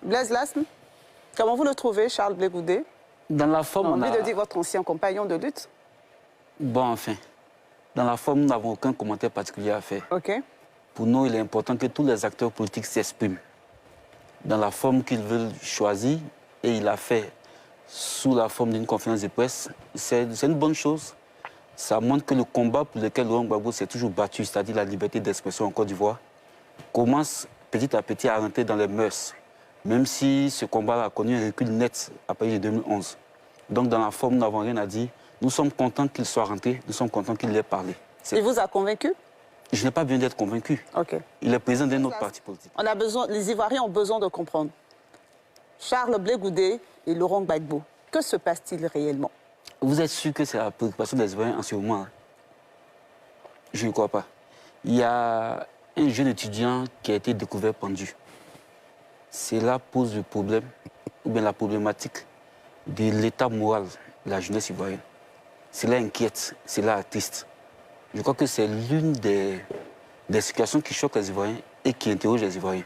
Blaise Lasme, comment vous le trouvez, Charles Blé Goudé? Dans la forme, on a envie de dire votre ancien compagnon de lutte. Bon, enfin, dans la forme, nous n'avons aucun commentaire particulier à faire. OK. Pour nous, il est important que tous les acteurs politiques s'expriment dans la forme qu'ils veulent choisir, et il a fait sous la forme d'une conférence de presse. C'est une bonne chose. Ça montre que le combat pour lequel Laurent Gbagbo s'est toujours battu, c'est-à-dire la liberté d'expression en Côte d'Ivoire, commence petit à petit à rentrer dans les mœurs, même si ce combat a connu un recul net à partir de 2011. Donc dans la forme, nous n'avons rien à dire. Nous sommes contents qu'il soit rentré, nous sommes contents qu'il ait parlé. Il vous a convaincu? Je n'ai pas besoin d'être convaincu. Okay. Il est président d'un autre parti politique. Les Ivoiriens ont besoin de comprendre. Charles Blé Goudé et Laurent Gbagbo, que se passe-t-il réellement? Vous êtes sûr que c'est la préoccupation des Ivoiriens en ce moment? Je ne crois pas. Il y a un jeune étudiant qui a été découvert pendu. Cela pose le problème, ou bien la problématique de l'état moral de la jeunesse ivoirienne. Cela inquiète, cela attriste. Je crois que c'est l'une des situations qui choquent les Ivoiriens et qui interrogent les Ivoiriens.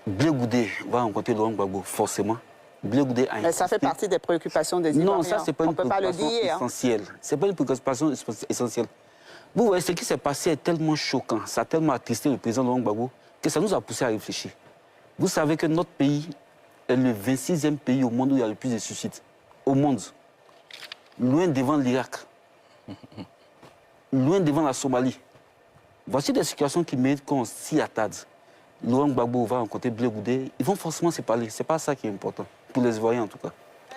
Blé Goudé va rencontrer Laurent Gbagbo, forcément. Blé Goudé a insisté. Mais ça fait partie des préoccupations des Ivoiriens. Non, ça, ce n'est pas une préoccupation essentielle. Ce n'est pas une préoccupation essentielle. Vous voyez, ce qui s'est passé est tellement choquant, ça a tellement attristé le président Laurent Gbagbo, que ça nous a poussé à réfléchir. Vous savez que notre pays est le 26e pays au monde où il y a le plus de suicides. Au monde. Loin devant l'Irak. Loin devant la Somalie. Voici des situations qui méritent qu'on s'y attarde. Laurent Gbagbo va rencontrer Blé Goudé, ils vont forcément se parler. Ce n'est pas ça qui est important, pour les Ivoiriens en tout cas.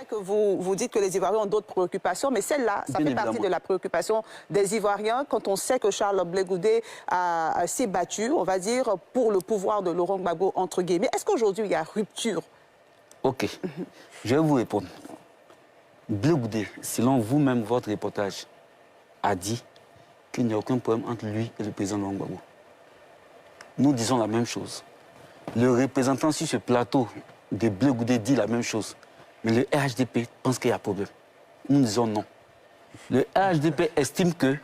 Que vous dites que les Ivoiriens ont d'autres préoccupations, mais celle-là, ça fait partie de la préoccupation des Ivoiriens quand on sait que Charles Blé Goudé s'est battu, on va dire, pour le pouvoir de Laurent Gbagbo, entre guillemets. Est-ce qu'aujourd'hui, il y a rupture? Ok, je vais vous répondre. Blé Goudé, selon vous-même, votre reportage, a dit qu'il n'y a aucun problème entre lui et le président Laurent Gbagbo. Nous disons la même chose. Le représentant sur ce plateau de Blé Goudé dit la même chose. Mais le RHDP pense qu'il y a problème. Nous disons non. Le RHDP estime qu'il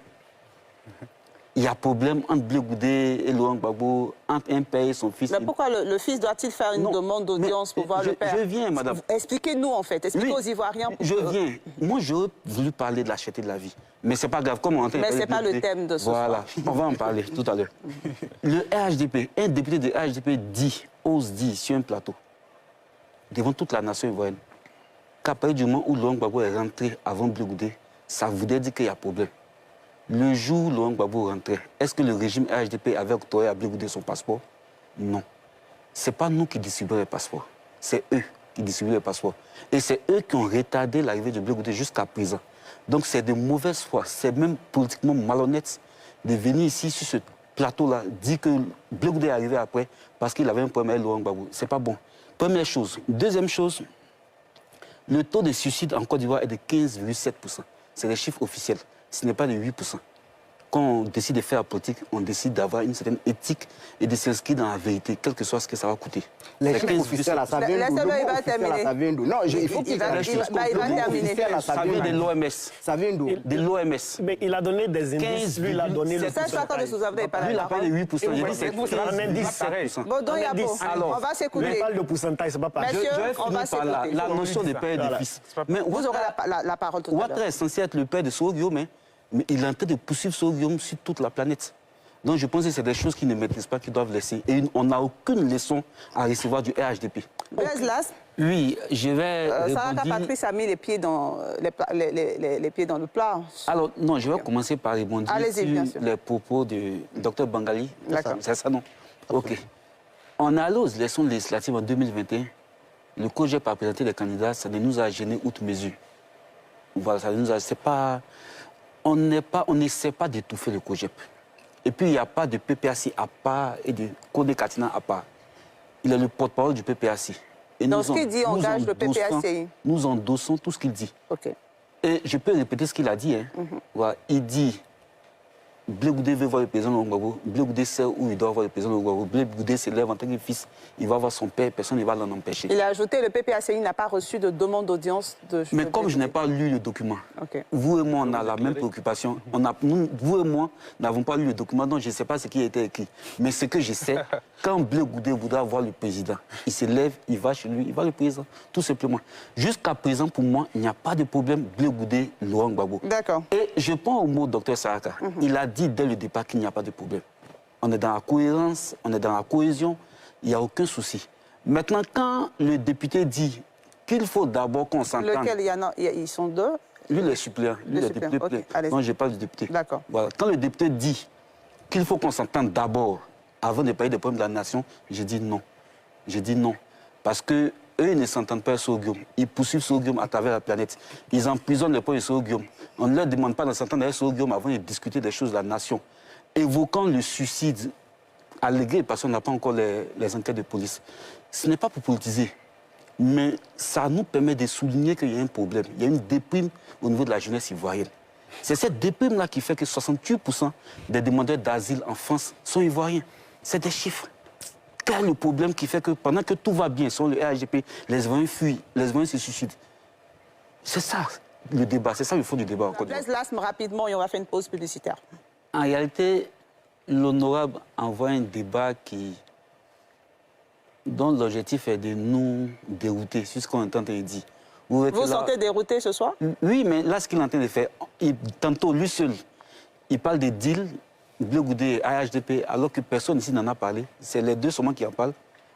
y a problème entre Blé Goudé et Laurent Gbagbo, entre un père et son fils. Mais pourquoi le fils doit-il faire une demande d'audience pour voir le père? Je viens, madame. Expliquez-nous, en fait. Expliquez aux Ivoiriens. Je viens. Moi, j'aurais voulu parler de la cherté de la vie. Mais ce n'est pas grave. Comme on entend. Mais ce n'est pas le thème de ce soir. Voilà. On va en parler tout à l'heure. Le RHDP, un député de RHDP ose dire sur un plateau, devant toute la nation ivoirienne, qu'à partir du moment où Laurent Gbagbo est rentré avant Blé Goudé, ça voudrait dire qu'il y a problème. Le jour où Laurent Gbagbo rentrait, est-ce que le régime RHDP avait octroyé à Blé Goudé son passeport? Non. Ce n'est pas nous qui distribuons les passeports. C'est eux qui distribuent les passeports. Et c'est eux qui ont retardé l'arrivée de Blé Goudé jusqu'à présent. Donc c'est de mauvaise foi, c'est même politiquement malhonnête de venir ici sur ce plateau-là, dire que Blé Goudé est arrivé après parce qu'il avait un problème avec Laurent Gbagbo. Ce n'est pas bon. Première chose. Deuxième chose, le taux de suicide en Côte d'Ivoire est de 15,7%. C'est les chiffres officiels. Ce n'est pas de 8%. Quand on décide de faire la politique, on décide d'avoir une certaine éthique et de s'inscrire dans la vérité, quel que soit ce que ça va coûter. Les chiffres officiels, ça vient d'où? Il va terminer. Non, il faut qu'il terminer. Ça vient de l'OMS. Ça vient d'où? De l'OMS. Mais il a donné des indices. Lui, il a donné le pourcentage. Ça, de sous-Avre, lui, il a parlé de 8%. J'ai dit c'est un indice. Bon, donc, on va s'écouter. Mais parle de pourcentage, c'est pas pareil. Monsieur, on va s'écouter. La notion de père et de fils. Mais vous aurez la parole tout à l'heure. Ouattara est censé être le père de Soro Guillaume, mais il est en train de poursuivre Soro Guillaume sur toute la planète. Donc je pense que c'est des choses qu'ils ne maîtrisent pas, qu'ils doivent laisser. Et on n'a aucune leçon à recevoir du RHDP. Blaise Lasme. Oui, je vais Sarah Patrice a mis les pieds dans, les pieds dans le plat. Alors, non, je vais commencer par rebondir sur les propos du Dr Bangali. C'est ça, non? OK. On est allé aux élections législatives en 2021. Le COJEP a présenté les candidats, ça ne nous a gêné outre mesure. Voilà, ça ne nous a... C'est pas... On n'essaie pas d'étouffer le COJEP. Et puis, il n'y a pas de PPAC à part et de Codé Katina à part. Il est le porte-parole du PPAC. Et donc, ce qu'il dit engage le PPAC. Nous endossons tout ce qu'il dit. OK. Et je peux répéter ce qu'il a dit. Voilà, il dit Blé Goudé veut voir le président Laurent Gbagbo, Blé Goudé sait où il doit voir le président Laurent Gbagbo, Blé Goudé s'élève en tant que fils, il va voir son père, personne ne va l'en empêcher. Il a ajouté, le PPACI n'a pas reçu de demande d'audience de... Mais comme je n'ai pas lu le document, vous et moi, on a la même préoccupation. Vous et moi n'avons pas lu le document, donc je ne sais pas ce qui a été écrit. Mais ce que je sais, quand Blé Goudé voudra voir le président, il se lève, il va chez lui, il va le président, tout simplement. Jusqu'à présent, pour moi, il n'y a pas de problème Blé Goudé, Laurent Gbagbo. D'accord. Et je prends au mot Dr Saraka. Il a dit dès le départ qu'il n'y a pas de problème. On est dans la cohérence, on est dans la cohésion, il n'y a aucun souci. Maintenant, quand le député dit qu'il faut d'abord qu'on s'entende... Lequel ils sont deux? Lui, les suppléants. Lui, les députés pleins. Non, je parle du député. D'accord. Voilà. Quand le député dit qu'il faut qu'on s'entende d'abord avant de parler des problèmes de la nation, je dis non. Je dis non. Parce que eux, ils ne s'entendent pas sur Guillaume. Ils poursuivent sur Guillaume à travers la planète. Ils emprisonnent les pauvres sur Guillaume. On ne leur demande pas de s'entendre avec sur Guillaume avant de discuter des choses de la nation. Évoquant le suicide allégué, parce qu'on n'a pas encore les enquêtes de police. Ce n'est pas pour politiser, mais ça nous permet de souligner qu'il y a un problème. Il y a une déprime au niveau de la jeunesse ivoirienne. C'est cette déprime-là qui fait que 68% des demandeurs d'asile en France sont ivoiriens. C'est des chiffres. Quel est le problème qui fait que pendant que tout va bien sur le RHDP, les Ivoiriens fuient, les Ivoiriens se suicident? C'est ça le débat, c'est ça le fond du débat. Blaise Lasme, rapidement, et on va faire une pause publicitaire. En réalité, l'honorable envoie un débat dont l'objectif est de nous dérouter, c'est ce qu'on est en train de dire. Vous sentez dérouté ce soir? Oui, mais là, ce qu'il est en train de faire, tantôt, lui seul, il parle des deals, Blé Goudé, AHDP, alors que personne ici n'en a parlé. C'est les deux seulement qui en parlent.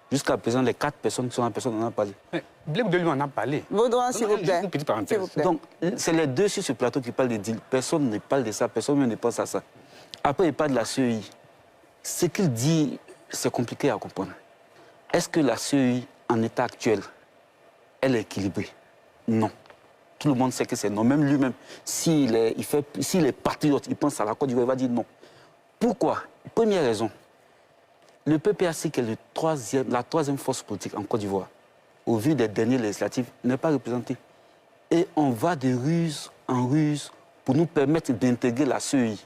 Jusqu'à présent, les 4 personnes qui sont en personne n'en ont parlé. Blé Goudé lui en a parlé. Vaudouin, s'il vous plaît. Une petite parenthèse. Donc, c'est les deux sur ce plateau qui parlent des deals. Personne ne parle de ça, personne ne pense à ça. Après, il parle de la CEI. Ce qu'il dit, c'est compliqué à comprendre. Est-ce que la CEI, en état actuel, elle est équilibrée? Non. Tout le monde sait que c'est non. Même lui-même, s'il est patriote, il pense à la Côte d'Ivoire, il va dire non. Pourquoi? Première raison, le PPAC, qui est la troisième force politique en Côte d'Ivoire, au vu des dernières législatives, n'est pas représenté. Et on va de ruse en ruse pour nous permettre d'intégrer la CEI.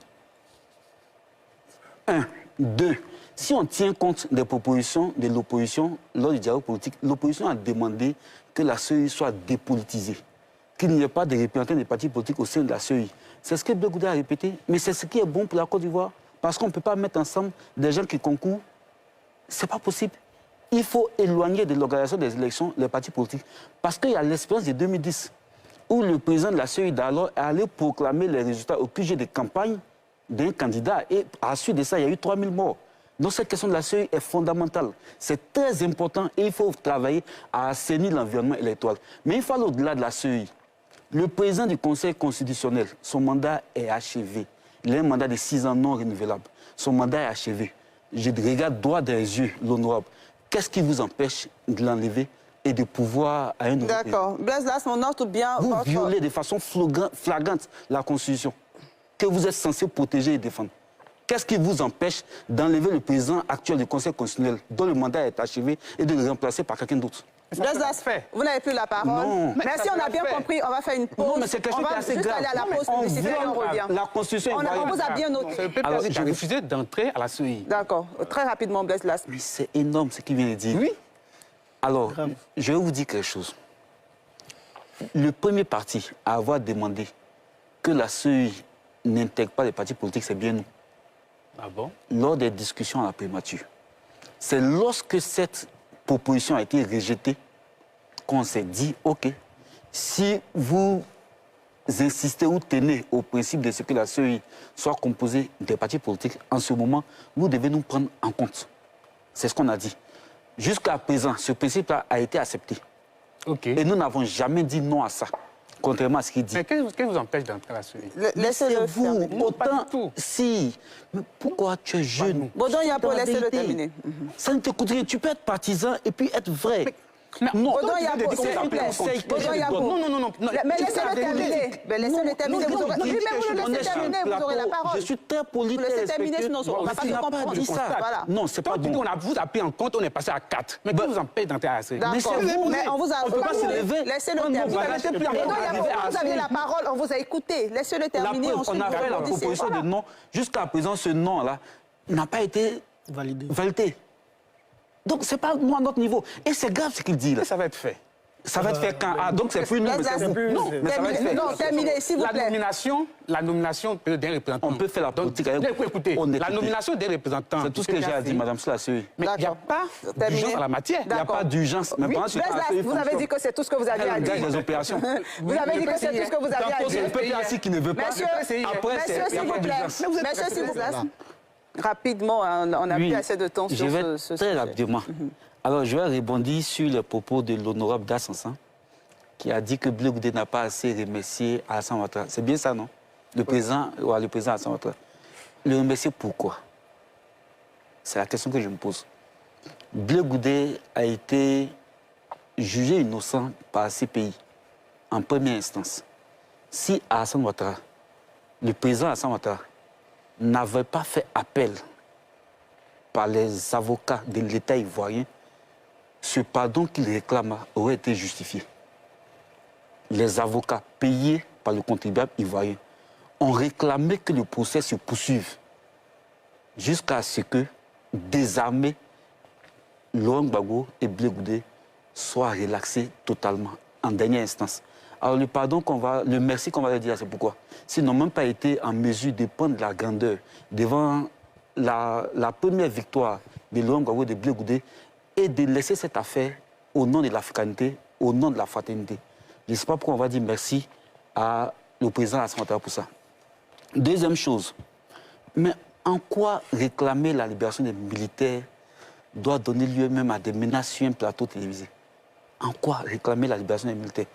1. 2. Si on tient compte des propositions de l'opposition lors du dialogue politique, l'opposition a demandé que la CEI soit dépolitisée, qu'il n'y ait pas de représentants des partis politiques au sein de la CEI. C'est ce que Blé Goudé a répété, mais c'est ce qui est bon pour la Côte d'Ivoire, parce qu'on ne peut pas mettre ensemble des gens qui concourent. Ce n'est pas possible. Il faut éloigner de l'organisation des élections les partis politiques, parce qu'il y a l'expérience de 2010, où le président de la CEI d'alors est allé proclamer les résultats au QG de campagne d'un candidat, et à la suite de ça, il y a eu 3000 morts. Donc cette question de la CEI est fondamentale. C'est très important et il faut travailler à assainir l'environnement électoral. Mais il faut aller au-delà de la CEI. Le président du Conseil constitutionnel, son mandat est achevé. Il a un mandat de 6 ans non renouvelable. Son mandat est achevé. Je regarde droit dans les yeux l'honorable. Qu'est-ce qui vous empêche de l'enlever et de pouvoir à un nouveau président? D'accord. Blaise Lasme, on note bien... Vous violez de façon flagrante la Constitution que vous êtes censé protéger et défendre. Qu'est-ce qui vous empêche d'enlever le président actuel du Conseil constitutionnel, dont le mandat est achevé, et de le remplacer par quelqu'un d'autre? Blaise Lasme, vous n'avez plus la parole. Non. Merci, on a bien compris. On va faire une pause. Non, mais c'est quelque chose qui est assez grave. On va juste aller à la pause publicitaire et on revient. La Constitution On vous a bien noté. C'est le PPAC qui a refusé d'entrer à la CEI. D'accord. Très rapidement, Blaise Lasme. Mais c'est énorme ce qu'il vient de dire. Oui. Alors, je vais vous dire quelque chose. Le premier parti à avoir demandé que la CEI n'intègre pas les partis politiques, c'est bien nous. Ah bon? Lors des discussions à la primature. C'est lorsque cette proposition a été rejetée qu'on s'est dit, OK, si vous insistez ou tenez au principe de ce que la CEI soit composée des partis politiques, en ce moment, vous devez nous prendre en compte. C'est ce qu'on a dit. Jusqu'à présent, ce principe-là a été accepté. Okay. Et nous n'avons jamais dit non à ça, contrairement à ce qu'il dit. Mais qu'est-ce qui vous empêche d'entrer à la CEI? Laissez-le vous, pas du tout. Si, mais pourquoi tu es jeune? Baudouin Yapo, laissez-le terminer. Ça ne te coûte rien. Tu peux être partisan et puis être vrai. Non, Baudouin Yabo, c'est s'il vous plaît. Baudouin Yabo. Non. Mais laissez-le terminer. Mais laissez-le terminer. Vous aurez... Oui, mais vous le laissez terminer, vous aurez la parole. Je suis très poli. Vous laissez terminer, sinon on ne va pas se comprendre. dit ça. Voilà. Non, c'est pas bon. On a vous a pris en compte, on est passé à 4. Mais qui vous empêche d'entrer à la série? D'accord. Mais on vous a... On peut pas se lever. Laissez-le terminer. Vous avez la parole, on vous a écouté. Laissez-le terminer. On a fait la proposition de nom. Jusqu'à présent, ce nom-là n'a pas été validé. Donc, c'est pas moi à notre niveau. Et c'est grave ce qu'il dit là. Ça va être fait. Ça va être fait quand? Ah, donc c'est plus nous, mais c'est vous. Non, mais ça va être fait. Non, terminez, s'il vous plaît. La nomination d'un représentant. On peut faire la politique avec... Écoutez, la nomination d'un représentant. C'est tout ce que j'ai à dire, Madame Slassoui. Mais il n'y a pas d'urgence à la matière. Il n'y a pas d'urgence. Mais vous avez dit que c'est tout ce que vous aviez à dire. des opérations. Vous avez dit que c'est tout ce que vous aviez à dire. C'est le PPAC qui ne veut pas. Après, il n'y a pas d'urgence. Monsieur, s'il vous plaît. Rapidement, on n'a plus assez de temps sur ce sujet. Très rapidement. Alors, je vais rebondir sur les propos de l'honorable Dassansan, qui a dit que Blé Goudé n'a pas assez remercié Alassane Ouattara. C'est bien ça, non? Le président Alassane Ouattara. Le remercier pourquoi? C'est la question que je me pose. Blé Goudé a été jugé innocent par CPI en première instance. Si Alassane Ouattara, le président Alassane Ouattara, n'avait pas fait appel par les avocats de l'État ivoirien, ce pardon qu'il réclame aurait été justifié. Les avocats payés par le contribuable ivoirien ont réclamé que le procès se poursuive jusqu'à ce que, désarmés, Laurent Gbagbo et Blé Goudé soient relaxés totalement, en dernière instance. Alors le pardon le merci qu'on va leur dire, c'est pourquoi? S'ils n'ont même pas été en mesure de prendre la grandeur devant la première victoire de Laurent Gbagbo et de Blé Goudé et de laisser cette affaire au nom de l'africanité, au nom de la fraternité. Je ne sais pas pourquoi on va dire merci à le président Alassane Ouattara pour ça. Deuxième chose, mais en quoi réclamer la libération des militaires doit donner lieu même à des menaces sur un plateau télévisé? En quoi réclamer la libération des militaires?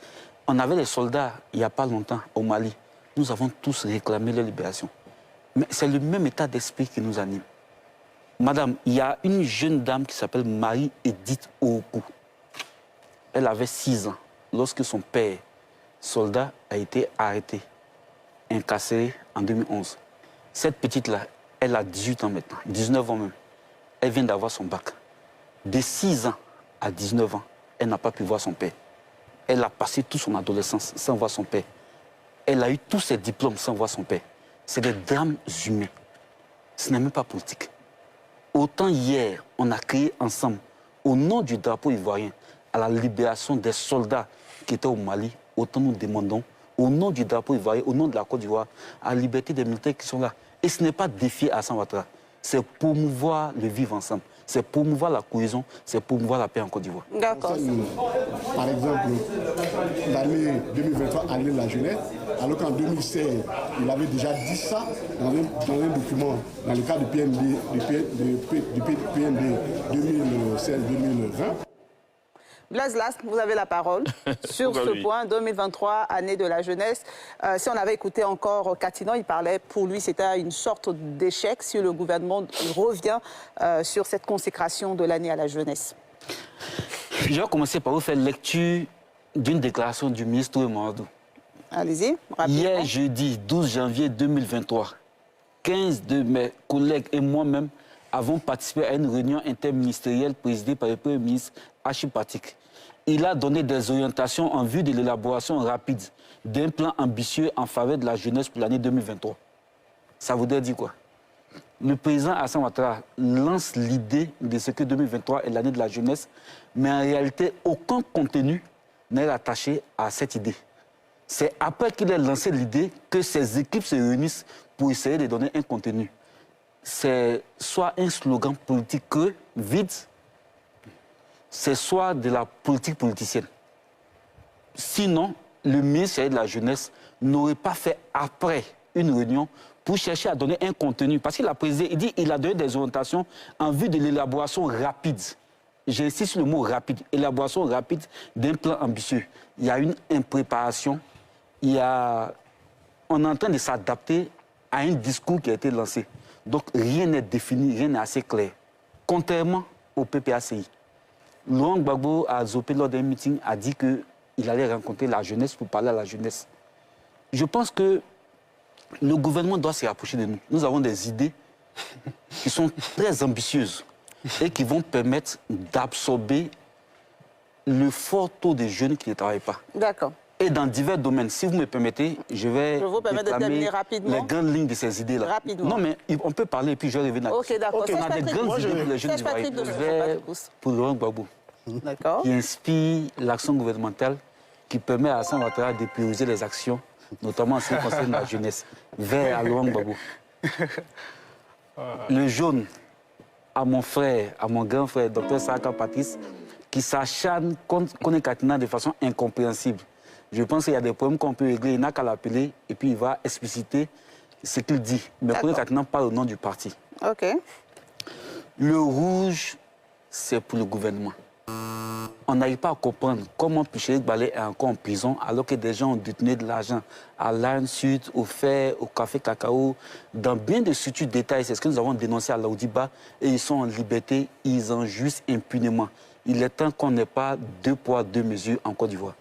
On avait des soldats il n'y a pas longtemps au Mali. Nous avons tous réclamé leur libération. Mais c'est le même état d'esprit qui nous anime. Madame, il y a une jeune dame qui s'appelle Marie-Edith Oukou. Elle avait 6 ans lorsque son père, soldat, a été arrêté, incarcéré en 2011. Cette petite-là, elle a 18 ans maintenant, 19 ans même. Elle vient d'avoir son bac. De 6 ans à 19 ans, elle n'a pas pu voir son père. Elle a passé toute son adolescence sans voir son père. Elle a eu tous ses diplômes sans voir son père. C'est des drames humains. Ce n'est même pas politique. Autant hier, on a créé ensemble, au nom du drapeau ivoirien, à la libération des soldats qui étaient au Mali, autant nous demandons, au nom du drapeau ivoirien, au nom de la Côte d'Ivoire, à la liberté des militaires qui sont là. Et ce n'est pas défier Alassane Ouattara, c'est promouvoir le vivre ensemble, c'est promouvoir la cohésion, c'est promouvoir la paix en Côte d'Ivoire. D'accord. Par exemple, l'année 2023, année de la jeunesse, alors qu'en 2016, il avait déjà dit ça dans un document, dans le cadre du PND 2016-2020. Blaise Lastre, vous avez la parole sur ce point, 2023, année de la jeunesse. Si on avait écouté encore Katinan, il parlait, pour lui, c'était une sorte d'échec si le gouvernement revient sur cette consécration de l'année à la jeunesse. Je vais commencer par vous faire lecture d'une déclaration du ministre Mamadou. Allez-y, rapidement. Hier, jeudi 12 janvier 2023, 15 de mes collègues et moi-même avons participé à une réunion interministérielle présidée par le Premier ministre Achille Patik. Il a donné des orientations en vue de l'élaboration rapide d'un plan ambitieux en faveur de la jeunesse pour l'année 2023. Ça voudrait dire quoi? Le président Alassane Ouattara lance l'idée de ce que 2023 est l'année de la jeunesse, mais en réalité, aucun contenu n'est attaché à cette idée. C'est après qu'il ait lancé l'idée que ses équipes se réunissent pour essayer de donner un contenu. C'est soit un slogan politique vide, c'est soit de la politique politicienne. Sinon, le ministère de la Jeunesse n'aurait pas fait après une réunion pour chercher à donner un contenu. Parce qu'il a présidé, il dit qu'il a donné des orientations en vue de l'élaboration rapide. J'insiste sur le mot rapide, élaboration rapide d'un plan ambitieux. Il y a une impréparation, on est en train de s'adapter à un discours qui a été lancé. Donc rien n'est défini, rien n'est assez clair. Contrairement au PPACI. Laurent Gbagbo a zopé lors d'un meeting, a dit qu'il allait rencontrer la jeunesse pour parler à la jeunesse. Je pense que le gouvernement doit se rapprocher de nous. Nous avons des idées qui sont très ambitieuses et qui vont permettre d'absorber le fort taux de jeunes qui ne travaillent pas. D'accord. Et dans divers domaines. Si vous me permettez, je vais vous permettre de terminer rapidement. les grandes lignes de ces idées-là. Rapidement. Non, mais on peut parler et puis je vais revenir là-dessus. Ok, d'accord. On a des grandes idées pour les jeunes Patrick Ivoiriens. Pour Laurent Gbagbo, D'accord. qui inspire l'action gouvernementale, qui permet à Alassane Ouattara de prioriser les actions, notamment en ce qui concerne la jeunesse, vers Laurent Gbagbo. Le jaune, à mon frère, à mon grand frère, Dr Saraka Patrice, qui s'acharne contre Kone Katina de façon incompréhensible. Je pense qu'il y a des problèmes qu'on peut régler, il n'a qu'à l'appeler et puis il va expliciter ce qu'il dit. Mais Kone Katina parle au nom du parti. Ok. Le rouge, c'est pour le gouvernement. On n'arrive pas à comprendre comment Pichéric Balé est encore en prison alors que des gens ont détenu de l'argent à l'Arne Sud, au Fer, au Café Cacao, dans bien de structures d'État. C'est ce que nous avons dénoncé à l'Aoudiba et ils sont en liberté, ils en jouissent impunément. Il est temps qu'on n'ait pas 2 poids, 2 mesures en Côte d'Ivoire.